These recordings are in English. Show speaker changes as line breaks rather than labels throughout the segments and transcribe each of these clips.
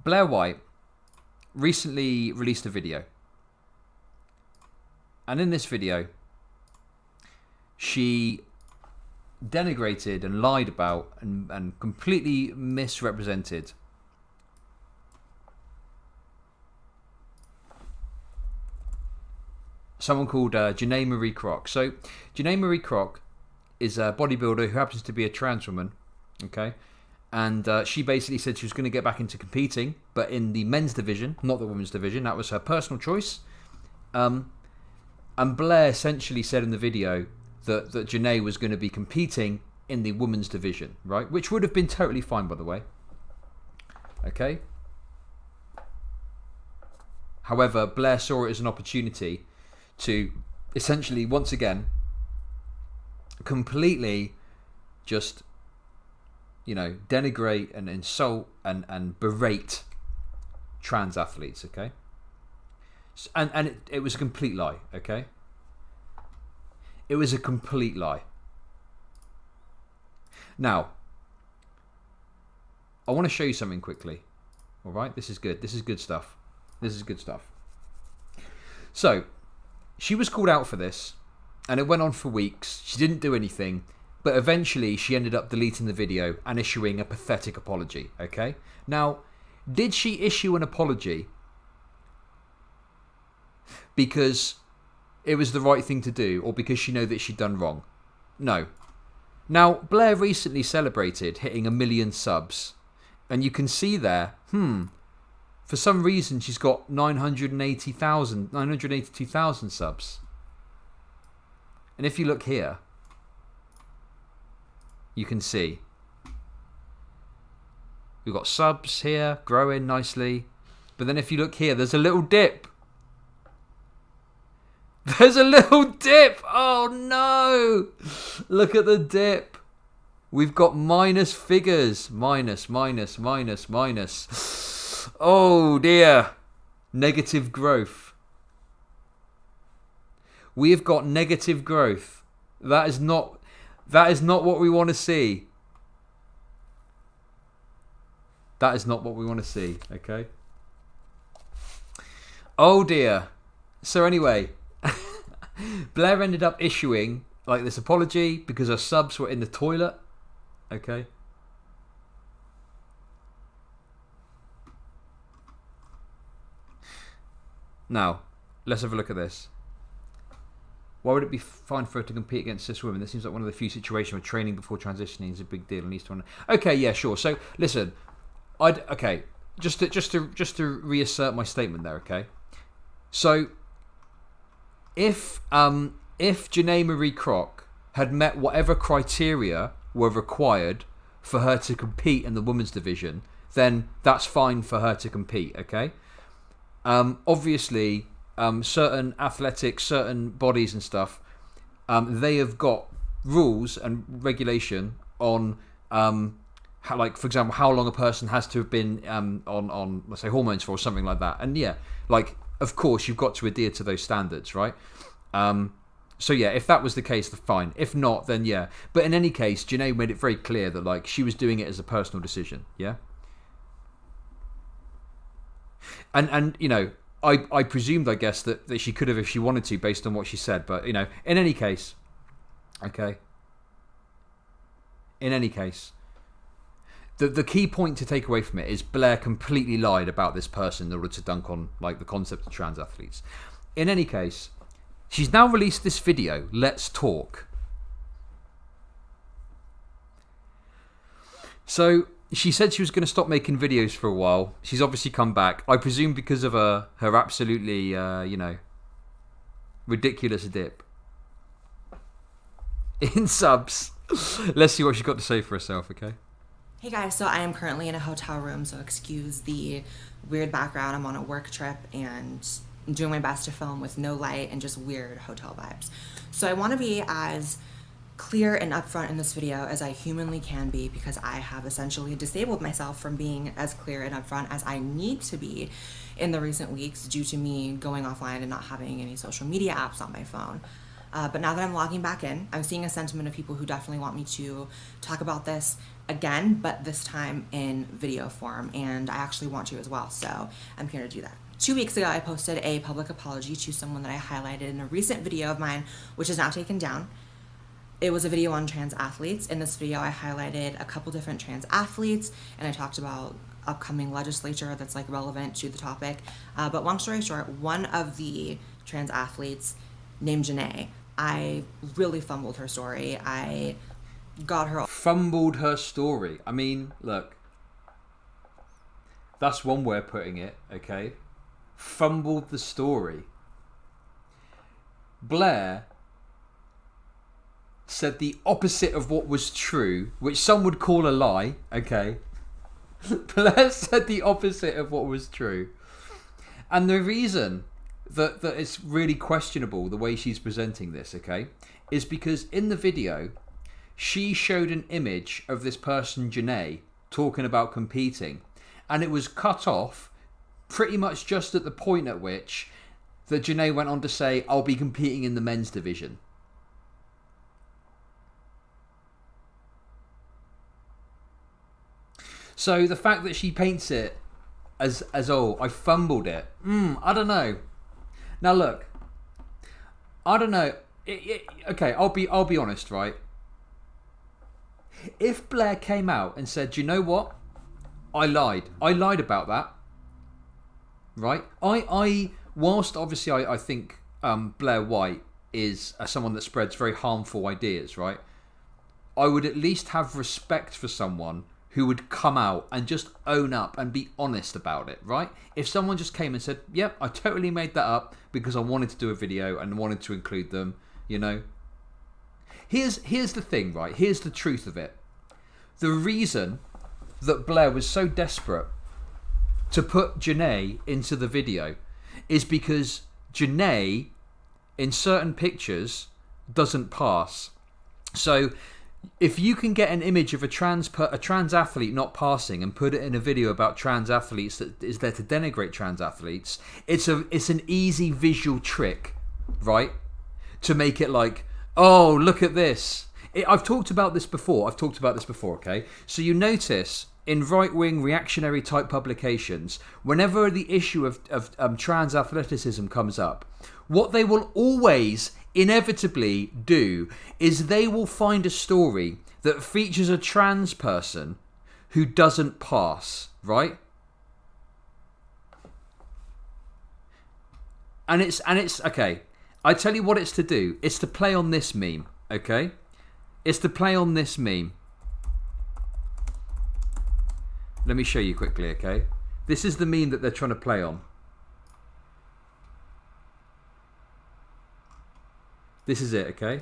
Blaire White recently released a video. And in this video, she denigrated and lied about and completely misrepresented someone called Janae Marie Kroc. So Janae Marie Kroc is a bodybuilder who happens to be a trans woman, okay? And she basically said she was going to get back into competing, but in the men's division, not the women's division. That was her personal choice. And Blaire essentially said in the video that Janae was going to be competing in the women's division, right? Which would have been totally fine, by the way. Okay? However, Blaire saw it as an opportunity to essentially, once again, completely just, denigrate and insult and berate trans athletes, okay? And it was a complete lie, okay? It was a complete lie. Now, I want to show you something quickly. All right? This is good. This is good stuff. This is good stuff. So, she was called out for this, and it went on for weeks. She didn't do anything, but eventually she ended up deleting the video and issuing a pathetic apology, okay? Now, did she issue an apology because it was the right thing to do, or because she knew that she'd done wrong? No. Now, Blaire recently celebrated hitting 1 million subs, and you can see there, for some reason she's got 982,000 subs. And if you look here, you can see we've got subs here growing nicely, but then if you look here, there's a little dip. There's a little dip. Oh no, look at the dip. We've got minus figures. Minus. Oh dear. Negative growth. We have got negative growth. That is not what we want to see. That is not what we want to see, okay? Oh dear. So anyway, Blaire ended up issuing this apology because her subs were in the toilet, okay? Now, let's have a look at this. Why would it be fine for her to compete against cis women? This seems like one of the few situations where training before transitioning is a big deal and needs to. Okay, yeah, sure. So listen, just to reassert my statement there. Okay, so if Janae Marie Kroc had met whatever criteria were required for her to compete in the women's division, then that's fine for her to compete. Okay, obviously. Certain athletics, certain bodies and stuff, they have got rules and regulation on, how, for example, how long a person has to have been on, let's say, hormones for or something like that. And yeah, of course, you've got to adhere to those standards, right? So yeah, if that was the case, then fine. If not, then yeah. But in any case, Janae made it very clear that she was doing it as a personal decision, yeah? And I presumed, I guess, that she could have if she wanted to, based on what she said. But, in any case, okay. In any case, the key point to take away from it is Blaire completely lied about this person in order to dunk on, the concept of trans athletes. In any case, she's now released this video, Let's Talk. So she said she was going to stop making videos for a while. She's obviously come back. I presume because of her absolutely, ridiculous dip in subs. Let's see what she's got to say for herself, okay?
Hey guys, so I am currently in a hotel room, so excuse the weird background. I'm on a work trip and I'm doing my best to film with no light and just weird hotel vibes. So I want to be as clear and upfront in this video as I humanly can be, because I have essentially disabled myself from being as clear and upfront as I need to be in the recent weeks due to me going offline and not having any social media apps on my phone. But now that I'm logging back in, I'm seeing a sentiment of people who definitely want me to talk about this again, but this time in video form, and I actually want to as well, so I'm here to do that. 2 weeks ago, I posted a public apology to someone that I highlighted in a recent video of mine, which is now taken down. It was a video on trans athletes. In this video, I highlighted a couple different trans athletes, and I talked about upcoming legislature that's like relevant to the topic. But long story short, one of the trans athletes named Janae, I really fumbled her story. I got her...
Fumbled her story. I mean, look, that's one way of putting it, okay? Fumbled the story. Blaire said the opposite of what was true, which some would call a lie, okay? Blaire said the opposite of what was true. And the reason that it's really questionable the way she's presenting this, okay, is because in the video, she showed an image of this person, Janae, talking about competing. And it was cut off pretty much just at the point at which that Janae went on to say, I'll be competing in the men's division. So the fact that she paints it as oh, I fumbled it. I don't know. Now look, I don't know. Okay, I'll be honest, right? If Blaire came out and said, "Do you know what? I lied. I lied about that." Right? Whilst obviously I think Blaire White is someone that spreads very harmful ideas, right? I would at least have respect for someone who would come out and just own up and be honest about it, right? If someone just came and said, yep, I totally made that up because I wanted to do a video and wanted to include them, you know. Here's the thing, right? Here's the truth of it. The reason that Blaire was so desperate to put Janae into the video is because Janae, in certain pictures, doesn't pass. So if you can get an image of a trans athlete not passing and put it in a video about trans athletes that is there to denigrate trans athletes, it's an easy visual trick, right? To make it like, oh, look at this. I've talked about this before, okay? So you notice in right-wing reactionary type publications, whenever the issue of trans athleticism comes up, what they will always inevitably do is they will find a story that features a trans person who doesn't pass, right? And it's okay. I tell you what it's to do. It's to play on this meme, okay? It's to play on this meme. Let me show you quickly, okay? This is the meme that they're trying to play on. This is it, okay?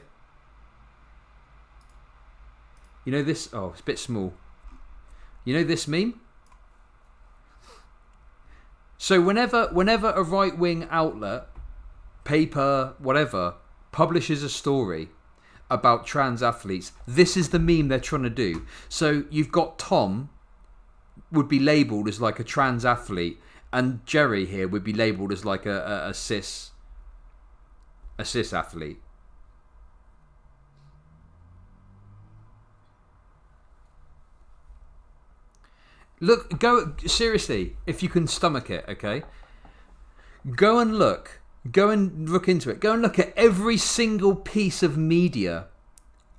You know this? Oh, it's a bit small. You know this meme? So whenever a right-wing outlet, paper, whatever, publishes a story about trans athletes, this is the meme they're trying to do. So you've got Tom would be labelled as like a trans athlete, and Jerry here would be labelled as like a cis athlete. Look, seriously, if you can stomach it, okay? Go and look into it. Go and look at every single piece of media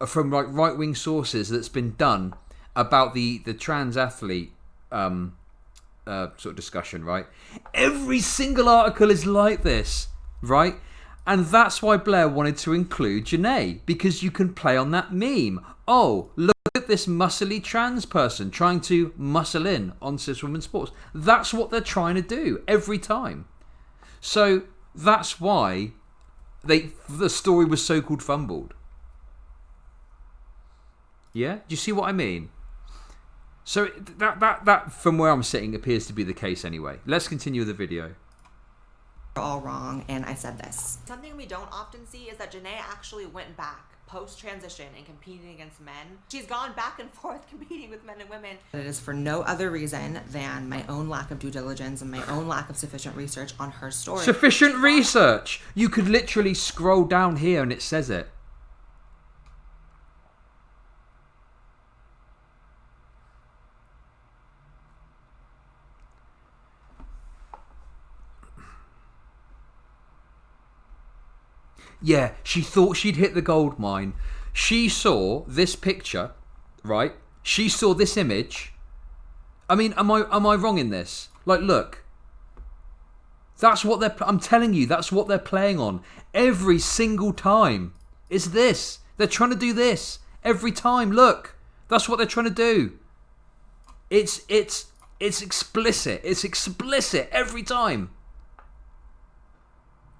from like right-wing sources that's been done about the trans athlete sort of discussion, right? Every single article is like this, right? And that's why Blaire wanted to include Janae, because you can play on that meme. Oh, look at this muscly trans person trying to muscle in on cis women's sports. That's what they're trying to do every time. So that's why the story was so-called fumbled. Yeah? Do you see what I mean? So that from where I'm sitting appears to be the case anyway. Let's continue the video.
All wrong, and I said this. Something we don't often see is that Janae actually went back post-transition and competing against men. She's gone back and forth competing with men and women. It is for no other reason than my own lack of due diligence and my own lack of sufficient research on her story.
Sufficient research! You could literally scroll down here and it says it. Yeah, she thought she'd hit the gold mine. She saw this picture, right? She saw this image. I mean, am I wrong in this? Like, look. That's what I'm telling you, that's what they're playing on. Every single time. It's this. They're trying to do this. Every time, look. That's what they're trying to do. It's explicit. It's explicit every time.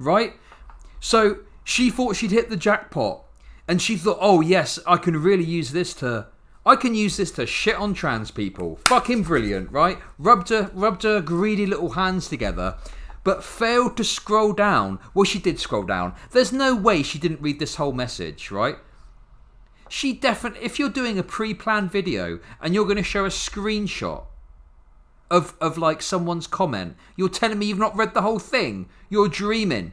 Right? So she thought she'd hit the jackpot, and she thought, oh yes, I can use this to shit on trans people. Fucking brilliant, right? Rubbed her greedy little hands together, but failed to scroll down. Well, she did scroll down. There's no way she didn't read this whole message, right? She definitely, if you're doing a pre-planned video and you're going to show a screenshot of like someone's comment, you're telling me you've not read the whole thing? You're dreaming.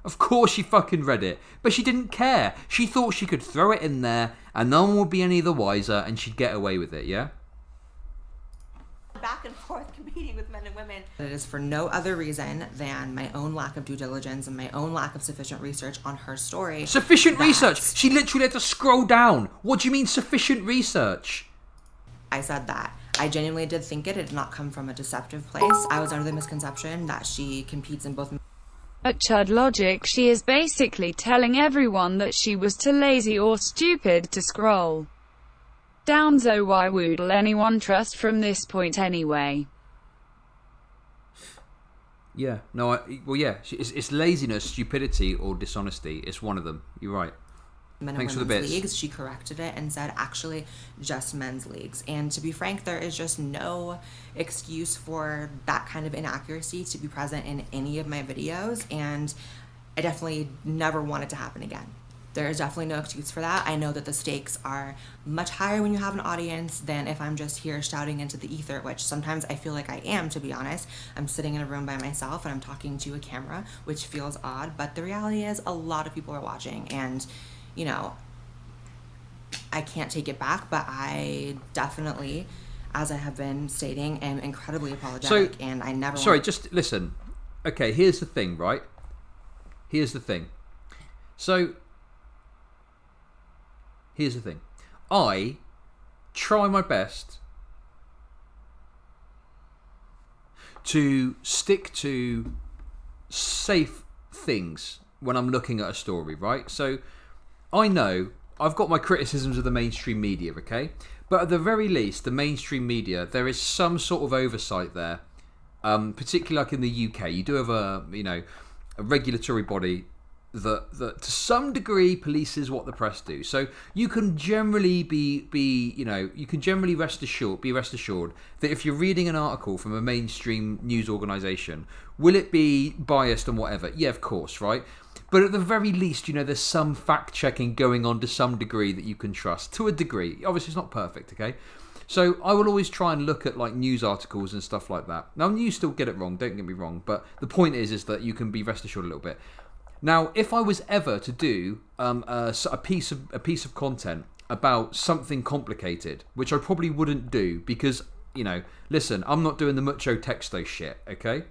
Of course she fucking read it, but she didn't care. She thought she could throw it in there and no one would be any the wiser and she'd get away with it, yeah?
Back and forth competing with men and women. It is for no other reason than my own lack of due diligence and my own lack of sufficient research on her story.
Sufficient research? She literally had to scroll down. What do you mean sufficient research?
I said that. I genuinely did think it did not come from a deceptive place. I was under the misconception that she competes in both.
At Chud Logic, she is basically telling everyone that she was too lazy or stupid to scroll down, so why would anyone trust from this point anyway?
Yeah, no, it's laziness, stupidity, or dishonesty. It's one of them. You're right.
Men and women's leagues. She corrected it and said actually just men's leagues. And to be frank, there is just no excuse for that kind of inaccuracy to be present in any of my videos, and I definitely never want it to happen again. There is definitely no excuse for that. I know that the stakes are much higher when you have an audience than if I'm just here shouting into the ether, which sometimes I feel like I am, to be honest. I'm sitting in a room by myself and I'm talking to a camera, which feels odd, but the reality is a lot of people are watching, and you know, I can't take it back, but I definitely, as I have been stating, am incredibly apologetic, and I never
just listen. Okay, here's the thing, right? Here's the thing. I try my best to stick to safe things when I'm looking at a story, right? So I know I've got my criticisms of the mainstream media, okay? But at the very least, the mainstream media, there is some sort of oversight there, particularly like in the UK. You do have a regulatory body that to some degree polices what the press do. So you can generally rest assured that if you're reading an article from a mainstream news organisation, will it be biased and whatever? Yeah, of course, right? But at the very least, there's some fact-checking going on to some degree that you can trust. To a degree. Obviously, it's not perfect, okay? So I will always try and look at like news articles and stuff like that. Now, you still get it wrong, don't get me wrong. But the point is that you can be rest assured a little bit. Now, if I was ever to do a piece of content about something complicated, which I probably wouldn't do because, listen, I'm not doing the mucho texto shit, okay?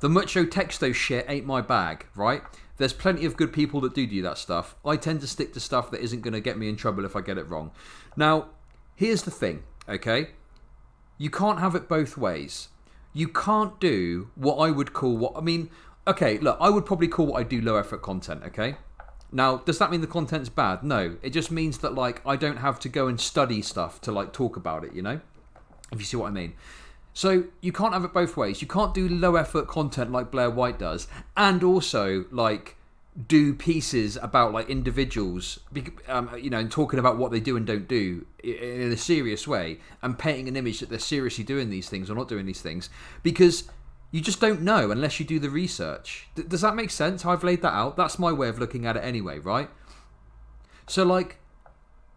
The mucho texto shit ain't my bag, right? There's plenty of good people that do that stuff. I tend to stick to stuff that isn't going to get me in trouble if I get it wrong. Now, here's the thing, okay? You can't have it both ways. You can't do what I would call okay, look, I would probably call what I do low effort content, okay? Now, does that mean the content's bad? No. It just means that, like, I don't have to go and study stuff to, like, talk about it, If you see what I mean. So, you can't have it both ways. You can't do low effort content like Blaire White does, and also, like, do pieces about, like, individuals, and talking about what they do and don't do in a serious way, and painting an image that they're seriously doing these things or not doing these things, because you just don't know unless you do the research. Does that make sense? How I've laid that out? That's my way of looking at it anyway, right? So, like,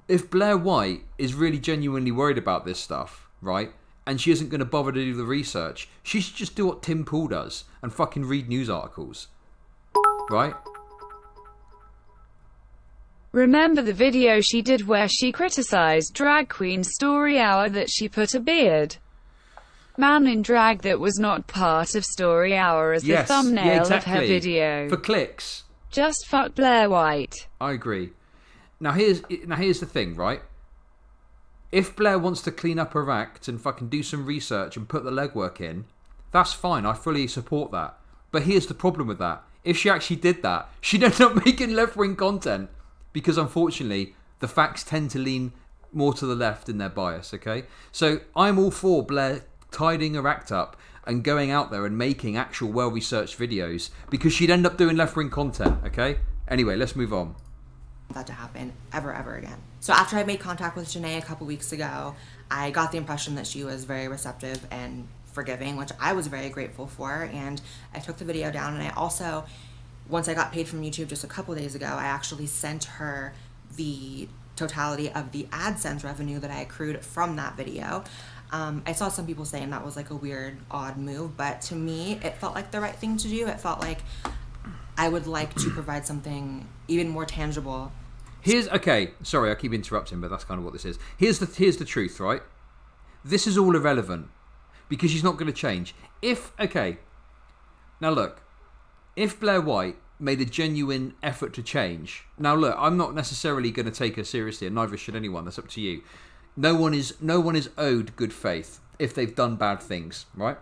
if Blaire White is really genuinely worried about this stuff, right, and she isn't going to bother to do the research, she should just do what Tim Pool does and fucking read news articles, right?
Remember the video she did where she criticized Drag Queen Story Hour that she put a beard man in drag that was not part of Story Hour as the thumbnail of her video?
For clicks.
Just fuck Blaire White.
I agree. Now here's the thing, right? If Blaire wants to clean up her act and fucking do some research and put the legwork in, that's fine. I fully support that. But here's the problem with that. If she actually did that, she'd end up making left-wing content. Because unfortunately, the facts tend to lean more to the left in their bias, okay? So I'm all for Blaire tidying her act up and going out there and making actual well-researched videos, because she'd end up doing left-wing content, okay? Anyway, let's move on.
That to happen ever again. So after I made contact with Janae a couple weeks ago, I got the impression that she was very receptive and forgiving, which I was very grateful for, and I took the video down. And I also, once I got paid from YouTube just a couple days ago, I actually sent her the totality of the AdSense revenue that I accrued from that video. I saw some people saying that was like a weird, odd move, but to me, it felt like the right thing to do. It felt like I would like to provide something even more tangible.
Okay, sorry, I keep interrupting, but that's kind of what this is. Here's the truth, right? This is all irrelevant because she's not going to change. Now look, if Blaire White made a genuine effort to change, now look, I'm not necessarily going to take her seriously, and neither should anyone. That's up to you. No one is owed good faith if they've done bad things, right?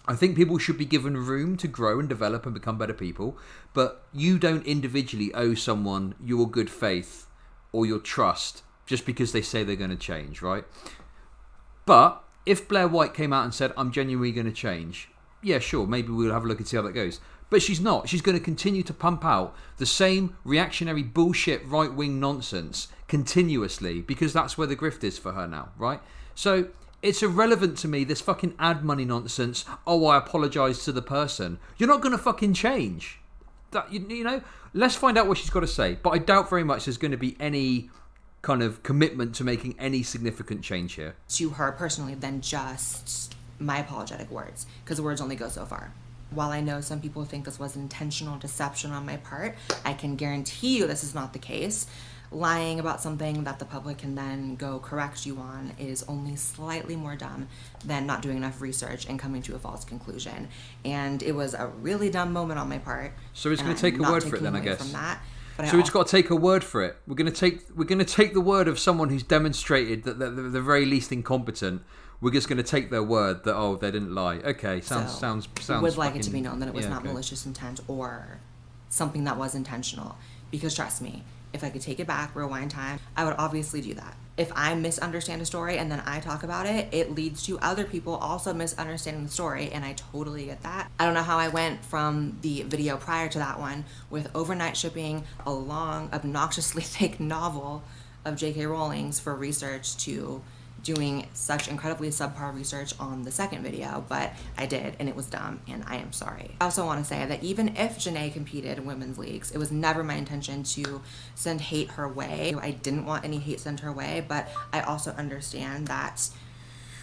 I think people should be given room to grow and develop and become better people, but you don't individually owe someone your good faith or your trust just because they say they're going to change, right? But if Blaire White came out and said, I'm genuinely going to change, yeah, sure, maybe we'll have a look and see how that goes. But she's not. She's going to continue to pump out the same reactionary bullshit right-wing nonsense continuously because that's where the grift is for her now, right? So it's irrelevant to me, this fucking ad money nonsense. Oh, I apologise to the person. You're not going to fucking change. That you know, let's find out what she's got to say. But I doubt very much there's going to be any kind of commitment to making any significant change here.
To her personally than just my apologetic words, because words only go so far. While I know some people think this was intentional deception on my part, I can guarantee you this is not the case. Lying about something that the public can then go correct you on is only slightly more dumb than not doing enough research and coming to a false conclusion. And it was a really dumb moment on my part.
So it's going to take a word for it then, I guess.
From that,
so it's got to take a word for it. We're going to take the word of someone who's demonstrated that they're the very least incompetent. We're just going to take their word that they didn't lie. Okay, sounds.
Would like it to be known that it was not malicious intent or something that was intentional. Because trust me, if I could take it back, rewind time, I would obviously do that. If I misunderstand a story and then I talk about it, it leads to other people also misunderstanding the story, and I totally get that. I don't know how I went from the video prior to that one with overnight shipping a long, obnoxiously thick novel of J.K. Rowling's for research to doing such incredibly subpar research on the second video, but I did, and it was dumb, and I am sorry. I also want to say that even if Janae competed in women's leagues, it was never my intention to send hate her way. I didn't want any hate sent her way, but I also understand that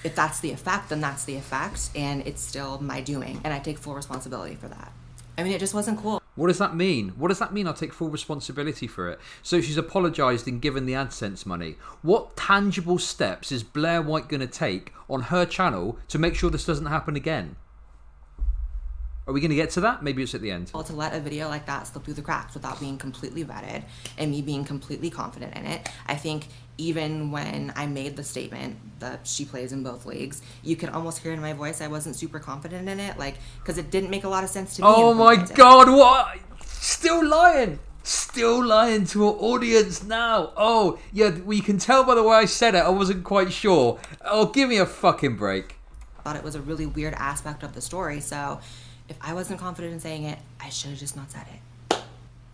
if that's the effect, then that's the effect, and it's still my doing, and I take full responsibility for that. I mean, it just wasn't cool.
What does that mean? What does that mean? I'll take full responsibility for it. So she's apologised and given the AdSense money. What tangible steps is Blaire White going to take on her channel to make sure this doesn't happen again? Are we going to get to that? Maybe it's at the end.
Well, to let a video like that slip through the cracks without being completely vetted and me being completely confident in it, I think even when I made the statement that she plays in both leagues, you could almost hear in my voice I wasn't super confident in it, like, because it didn't make a lot of sense to me.
Oh my God, what? Still lying to our audience now. Oh, yeah, well, you can tell by the way I said it, I wasn't quite sure. Oh, give me a fucking break.
I thought it was a really weird aspect of the story, so if I wasn't confident in saying it, I should have just not said it.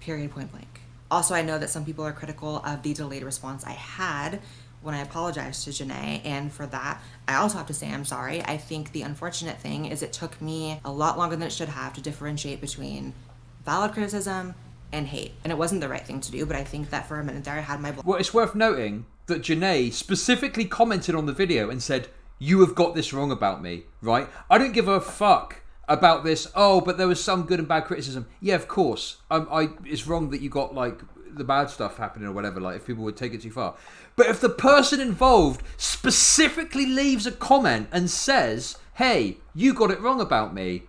Period, point blank. Also, I know that some people are critical of the delayed response I had when I apologized to Janae, and for that, I also have to say I'm sorry. I think the unfortunate thing is it took me a lot longer than it should have to differentiate between valid criticism and hate. And it wasn't the right thing to do, but I think that for a minute there I had my...
Well, it's worth noting that Janae specifically commented on the video and said, "You have got this wrong about me," right? I don't give a fuck about this. Oh, but there was some good and bad criticism. Yeah, of course. It's wrong that you got like the bad stuff happening or whatever, like if people would take it too far. But if the person involved specifically leaves a comment and says, "Hey, you got it wrong about me,"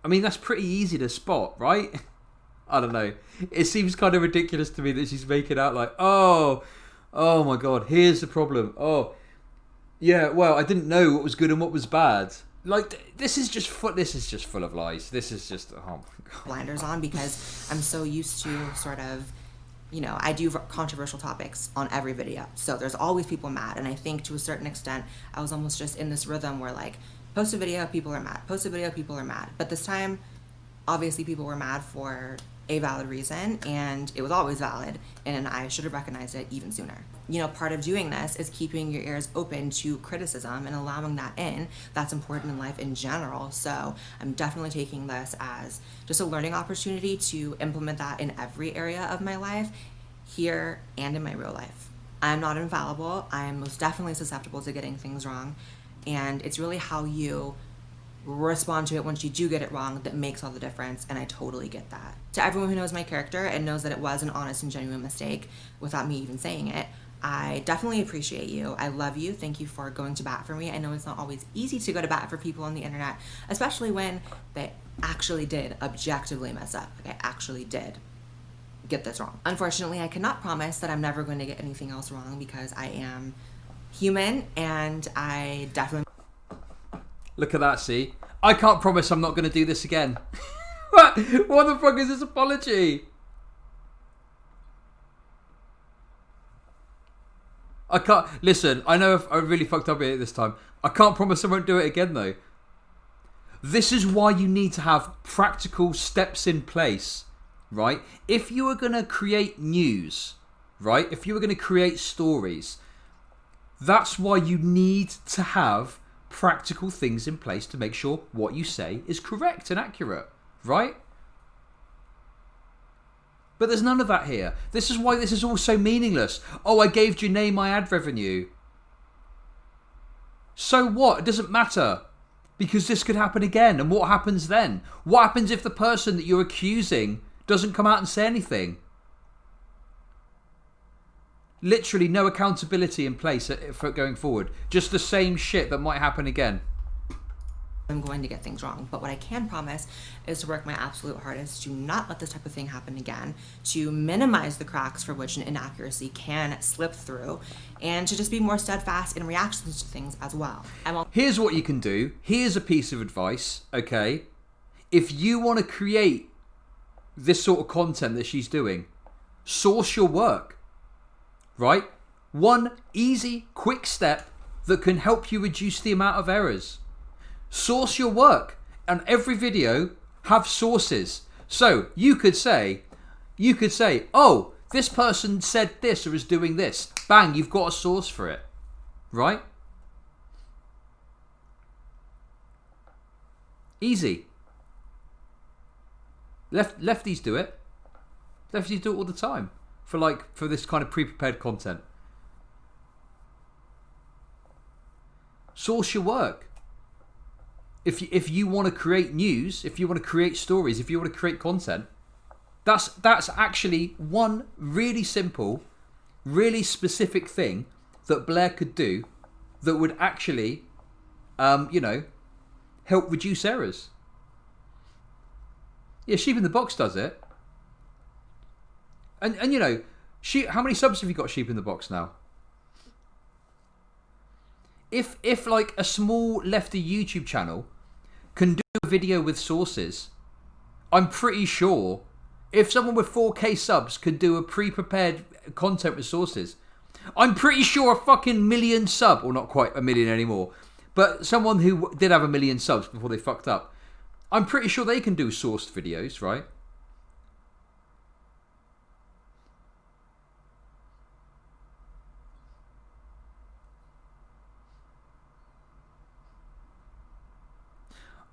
I mean, that's pretty easy to spot, right? I don't know. It seems kind of ridiculous to me that she's making out like, oh my god, here's the problem. Oh, yeah, well, I didn't know what was good and what was bad. Like, this is just full of lies. This is just, oh my god.
Blinders on, because I'm so used to sort of, I do controversial topics on every video. So there's always people mad. And I think to a certain extent, I was almost just in this rhythm where like, post a video, people are mad. Post a video, people are mad. But this time, obviously people were mad for a valid reason, and it was always valid, and I should have recognized it even sooner. Part of doing this is keeping your ears open to criticism and allowing that in. That's important in life in general. So I'm definitely taking this as just a learning opportunity to implement that in every area of my life, here and in my real life. I'm not infallible. I'm most definitely susceptible to getting things wrong. And it's really how you respond to it once you do get it wrong that makes all the difference, and I totally get that. To everyone who knows my character and knows that it was an honest and genuine mistake without me even saying it, I definitely appreciate you. I love you. Thank you for going to bat for me. I know it's not always easy to go to bat for people on the internet, especially when they actually did objectively mess up. Like, I actually did get this wrong. Unfortunately, I cannot promise that I'm never going to get anything else wrong, because I am human, and I definitely...
Look at that, see? I can't promise I'm not going to do this again. What the fuck is this apology? I can't... Listen, I know I really fucked up here this time. I can't promise I won't do it again, though. This is why you need to have practical steps in place, right? If you are going to create news, right? If you are going to create stories, that's why you need to have practical things in place to make sure what you say is correct and accurate, right? But there's none of that here. This is why this is all so meaningless. Oh, I gave Janae my ad revenue. So what? It doesn't matter. Because this could happen again. And what happens then? What happens if the person that you're accusing doesn't come out and say anything? Literally no accountability in place for going forward. Just the same shit that might happen again.
I'm going to get things wrong. But what I can promise is to work my absolute hardest to not let this type of thing happen again, to minimize the cracks for which an inaccuracy can slip through, and to just be more steadfast in reactions to things as well.
Here's what you can do. Here's a piece of advice, okay? If you want to create this sort of content that she's doing, source your work. Right? One easy, quick step that can help you reduce the amount of errors. Source your work. And every video, have sources. So you could say, oh, this person said this or is doing this. Bang, you've got a source for it. Right? Easy. Lefties do it. Lefties do it all the time. For this kind of pre-prepared content. Source your work. If you want to create news, if you want to create stories, if you want to create content, that's actually one really simple, really specific thing that Blaire could do that would actually, help reduce errors. Yeah, Sheep in the Box does it. And how many subs have you got, Sheep in the Box, now? If like a small lefty YouTube channel can do a video with sources, I'm pretty sure if someone with 4K subs could do a pre-prepared content with sources, I'm pretty sure a fucking million sub, or not quite a million anymore, but someone who did have a million subs before they fucked up, I'm pretty sure they can do sourced videos, right?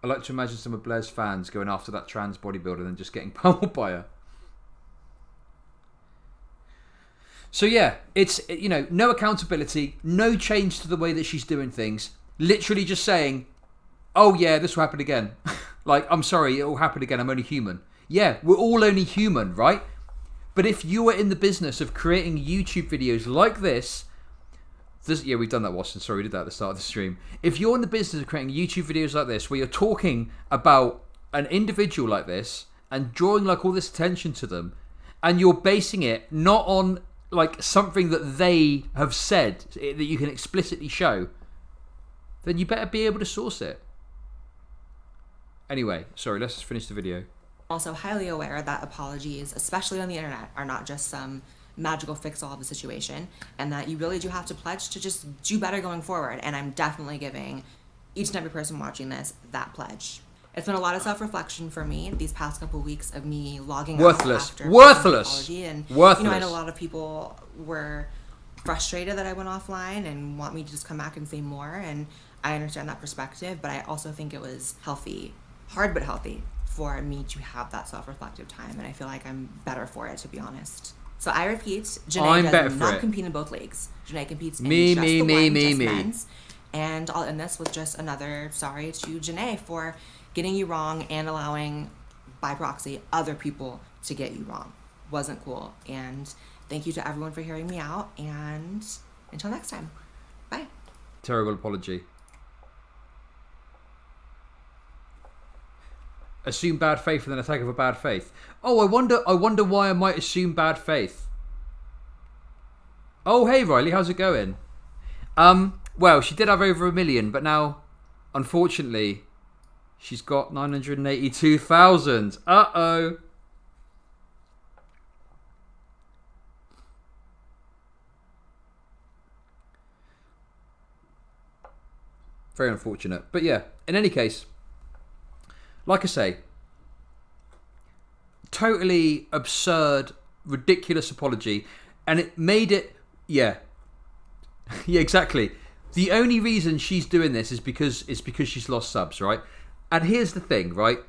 I like to imagine some of Blaire's fans going after that trans bodybuilder and just getting pummeled by her. So yeah, it's, you know, no accountability, no change to the way that she's doing things. Literally just saying, oh yeah, this will happen again. Like, I'm sorry, it will happen again, I'm only human. Yeah, we're all only human, right? But if you are in the business of creating YouTube videos like this, yeah, we've done that, Watson. Sorry, we did that at the start of the stream. If you're in the business of creating YouTube videos like this, where you're talking about an individual like this and drawing like all this attention to them, and you're basing it not on like something that they have said that you can explicitly show, then you better be able to source it. Anyway, sorry, let's just finish the video.
Also highly aware that apologies, especially on the internet, are not just some magical fix all of the situation, and that you really do have to pledge to just do better going forward. And I'm definitely giving each and every person watching this that pledge. It's been a lot of self-reflection for me these past couple of weeks of me logging out after
Worthless.
And
Worthless.
you know, I know a lot of people were frustrated that I went offline and want me to just come back and say more, and I understand that perspective, but I also think it was healthy, hard but healthy, for me to have that self-reflective time, and I feel like I'm better for it, to be honest. So I repeat, Janae does not compete in both leagues. Janae competes in just the men's. And I'll end this with just another sorry to Janae for getting you wrong and allowing, by proxy, other people to get you wrong. Wasn't cool. And thank you to everyone for hearing me out, and until next time, bye.
Terrible apology. Assume bad faith and then attack of a bad faith. Oh, I wonder why I might assume bad faith. Oh, hey Riley, how's it going? Well, she did have over 1 million, but now, unfortunately, she's got 982,000. Uh-oh. Very unfortunate. But yeah, in any case, like I say, totally absurd, ridiculous apology, and it made it, yeah, exactly. The only reason she's doing this is because she's lost subs, right? And here's the thing, right?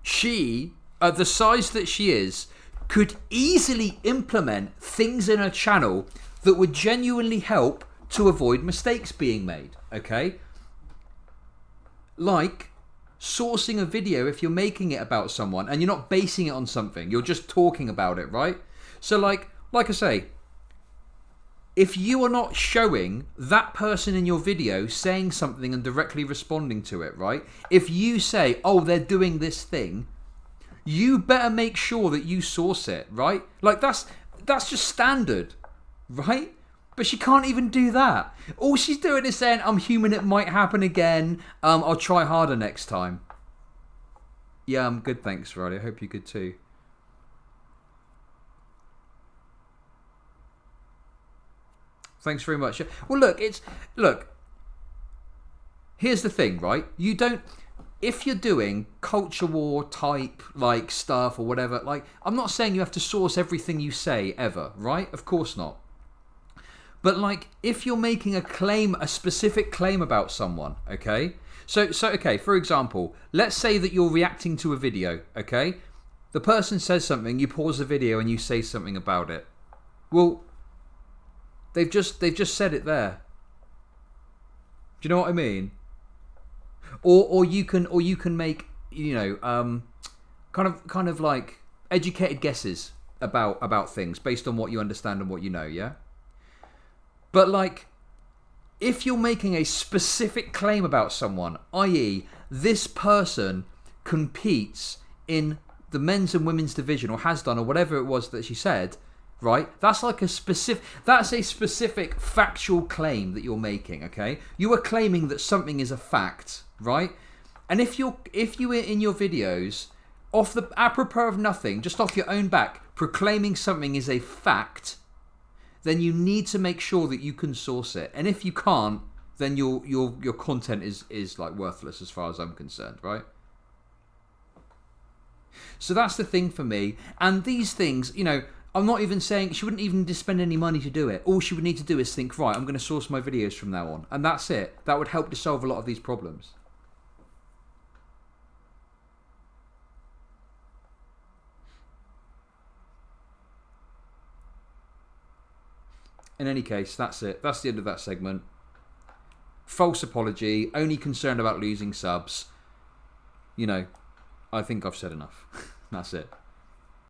She, at the size that she is, could easily implement things in her channel that would genuinely help to avoid mistakes being made, okay? Like sourcing a video if you're making it about someone and you're not basing it on something, you're just talking about it, right? So like I say, if you are not showing that person in your video saying something and directly responding to it, right? If you say, oh, they're doing this thing, you better make sure that you source it, right? Like that's just standard, right? But she can't even do that. All she's doing is saying, I'm human, it might happen again. I'll try harder next time. Yeah, I'm good, thanks, Riley. I hope you're good too. Thanks very much. Well, look. Here's the thing, right? You don't... If you're doing culture war type like stuff or whatever, like, I'm not saying you have to source everything you say ever, right? Of course not. But like, if you're making a claim, a specific claim about someone, okay? So okay, for example, let's say that you're reacting to a video, okay? The person says something, you pause the video and you say something about it. Well, they've just said it there. Do you know what I mean? Or you can make, you know, kind of like educated guesses about things based on what you understand and what you know, yeah? But like, if you're making a specific claim about someone, i.e. this person competes in the men's and women's division or has done or whatever it was that she said, right? That's like a specific factual claim that you're making, okay? You are claiming that something is a fact, right? And if you in your videos, off the apropos of nothing, just off your own back, proclaiming something is a fact, then you need to make sure that you can source it. And if you can't, then your content is like worthless as far as I'm concerned, right? So that's the thing for me. And these things, you know, I'm not even saying she wouldn't even spend any money to do it. All she would need to do is think, right, I'm going to source my videos from now on. And that's it. That would help to solve a lot of these problems. In any case, that's it. That's the end of that segment. False apology, only concerned about losing subs. You know, I think I've said enough. That's it.